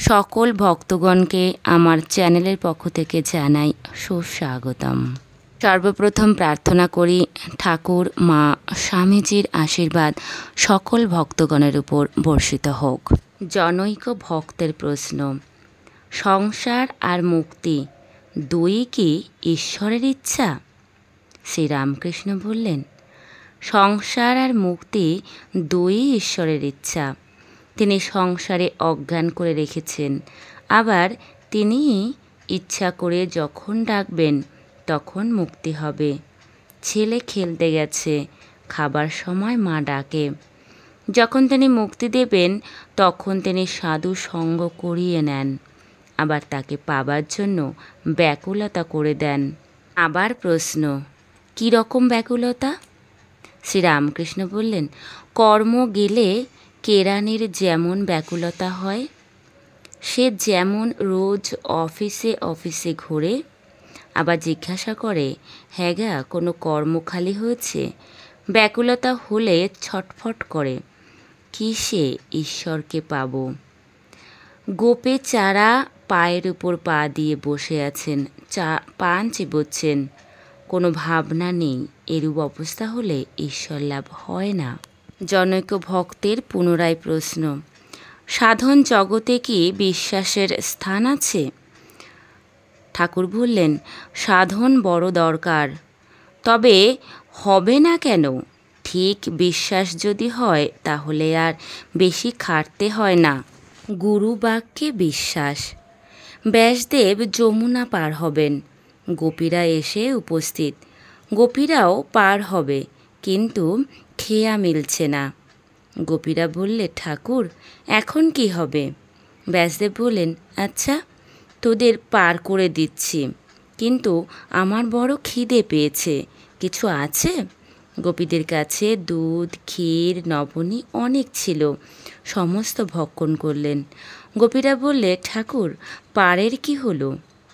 সকল ভক্তগণকে আমার চ্যানেলের পক্ষ থেকে জানাই সুস্বাগতম। সর্বপ্রথম প্রার্থনা করি ঠাকুর মা স্বামীজির আশীর্বাদ সকল ভক্তগণের উপর বর্ষিত হোক। জনৈক ভক্তের প্রশ্ন, সংসার আর মুক্তি দুই কি ঈশ্বরের ইচ্ছা? শ্রীরামকৃষ্ণ বললেন, সংসার আর মুক্তি দুই ঈশ্বরের ইচ্ছা। তিনি সংসারে অজ্ঞান করে রেখেছেন, আবার তিনি ইচ্ছা করে যখন ডাকবেন তখন মুক্তি হবে। ছেলে খেলতে গেছে, খাবার সময় মা ডাকে। যখন তিনি মুক্তি দেবেন তখন তিনি সাধু সঙ্গ করিয়ে নেন, আবার তাকে পাবার জন্য ব্যাকুলতা করে দেন। আবার প্রশ্ন, কী রকম ব্যাকুলতা? শ্রীরামকৃষ্ণ বললেন, কর্ম গেলে কেরানির যেমন ব্যাকুলতা হয়, সে যেমন রোজ অফিসে অফিসে ঘোরে, আবার জিজ্ঞাসা করে, হ্যাঁ গা কোনো কর্ম খালি হয়েছে? ব্যাকুলতা হলে ছটফট করে, কিসে ঈশ্বরকে পাব। গোপে চারা পায়ের উপর পা দিয়ে বসে আছেন, পান চিবোচ্ছেন, কোনো ভাবনা নেই। এরূপ অবস্থা হলে ঈশ্বর লাভ হয় না। জনৈক ভক্তের পুনরায় প্রশ্ন, সাধন জগতে কি বিশ্বাসের স্থান আছে? ঠাকুর বললেন, সাধন বড় দরকার, তবে হবে না কেন? ঠিক বিশ্বাস যদি হয় তাহলে আর বেশি খাটতে হয় না। গুরু বাক্যে বিশ্বাস। ব্যাসদেব যমুনা পার হবেন, গোপীরা এসে উপস্থিত। গোপীরাও পার হবে, কিন্তু খেয়া মিলছে না। গোপীরা বললে, ঠাকুর এখন কি হবে? ব্যাসদেব বললেন, আচ্ছা তোদের পার করে দিচ্ছি, কিন্তু আমার বড় খিদে পেয়েছে, কিছু আছে? গোপীদের কাছে দুধ, ক্ষীর, নবনী অনেক ছিল, সমস্ত ভক্ষণ করলেন। গোপীরা বললে, ঠাকুর পারের কি হলো?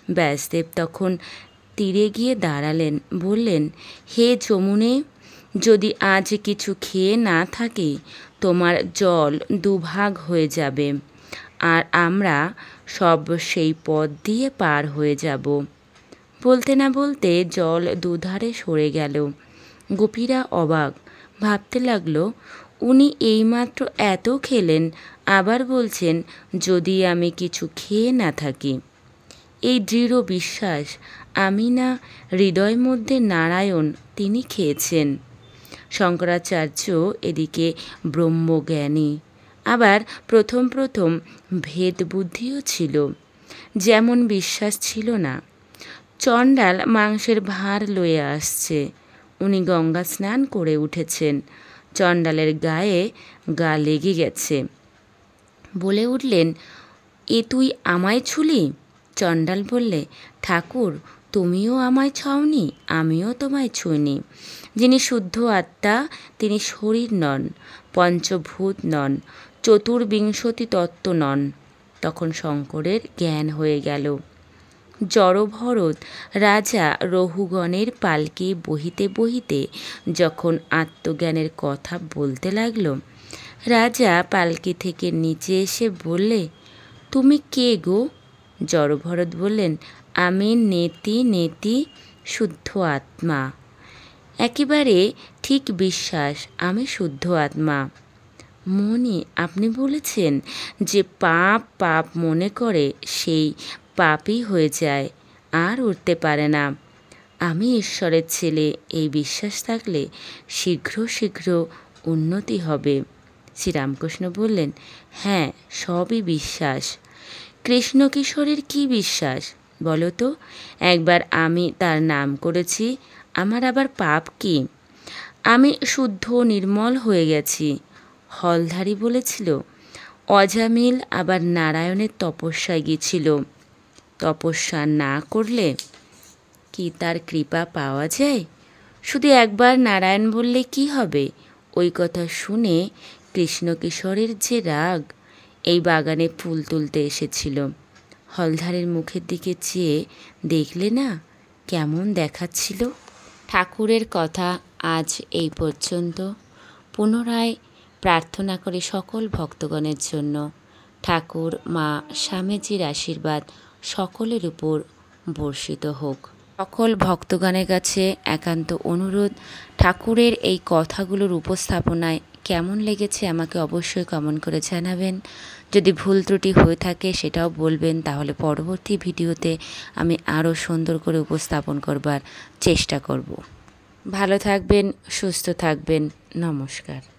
ব্যাসদেব তখন তীরে গিয়ে দাঁড়ালেন, বললেন, হে যমুনে, যদি আজ কিছু খেয়ে না থাকি তোমার জল দুভাগ হয়ে যাবে, আর আমরা সব সেই পথ দিয়ে পার হয়ে যাব। বলতে না বলতে জল দুধারে সরে গেল। গোপীরা অবাক, ভাবতে লাগলো, উনি এইমাত্র এত খেলেন, আবার বলছেন যদি আমি কিছু খেয়ে না থাকি। এই দৃঢ় বিশ্বাস, আমি না হৃদয় মধ্যে নারায়ণ, তিনি খেয়েছেন। শঙ্করাচার্য এদিকে ব্রহ্মজ্ঞানী, আবার প্রথম প্রথম ভেদ বুদ্ধিও ছিল, যেমন বিশ্বাস ছিল না। চণ্ডাল মাংসের ভার লয়ে আসছে, উনি গঙ্গা স্নান করে উঠেছেন, চণ্ডালের গায়ে গা লেগে গেছে। বলে উঠলেন, এ তুই আমায় ছুলি? চণ্ডাল বললে, ঠাকুর তুমিও আমায় ছাওনি, আমিও তোমায় ছুঁইনি। যিনি শুদ্ধ আত্মা তিনি শরীর নন, পঞ্চভূত নন, চতুর্বিংশতি তত্ত্ব নন। তখন শঙ্করের জ্ঞান হয়ে গেল। জড়ভরত রাজা রঘুগণের পালকি বহিতে বহিতে যখন আত্মজ্ঞানের কথা বলতে লাগল, রাজা পালকি থেকে নিচে এসে বললে, তুমি কে গো? জড়ভরত বললেন, আমি নেতি নেতি শুদ্ধ আত্মা। একেবারে ঠিক বিশ্বাস, আমি শুদ্ধ আত্মা। মনি, আপনি বলেছেন যে পাপ পাপ মনে করে সেই পাপই হয়ে যায়, আর উঠতে পারে না। আমি ঈশ্বরের ছেলে, এই বিশ্বাস থাকলে শীঘ্র শীঘ্র উন্নতি হবে। শ্রীরামকৃষ্ণ বললেন, হ্যাঁ সবই বিশ্বাস। কৃষ্ণ কিশোরের কি বিশ্বাস বলো তো? একবার আমি তার নাম করেছি, আমার আবার পাপ কি? আমি শুদ্ধ নির্মল হয়ে গেছি। হলধারী বলেছিল, অজামিল আবার নারায়ণের তপস্যায় গিয়েছিল, তপস্যা না করলে কি তার কৃপা পাওয়া যায়? শুধু একবার নারায়ণ বললে কি হবে? ওই কথা শুনে কৃষ্ণকিশোরের যে রাগ, এই বাগানে ফুল তুলতে এসেছিল। হলধারের মুখের দিকে চেয়ে দেখলে না কেমন দেখাচ্ছিল। ঠাকুরের কথা আজ এই পর্যন্ত। পুনরায় প্রার্থনা করি সকল ভক্তগণের জন্য, ঠাকুর মা স্বামীজির আশীর্বাদ সকলের উপর বর্ষিত হোক। সকল ভক্তগণের কাছে একান্ত অনুরোধ, ঠাকুরের এই কথাগুলোর উপস্থাপনায় কেমন লেগেছে আমাকে অবশ্যই কমেন্ট করে জানাবেন। যদি ভুল ত্রুটি হয়ে থাকে সেটাও বলবেন, তাহলে পরবর্তী ভিডিওতে আমি আরও সুন্দর করে উপস্থাপন করবার চেষ্টা করব। ভালো থাকবেন, সুস্থ থাকবেন, নমস্কার।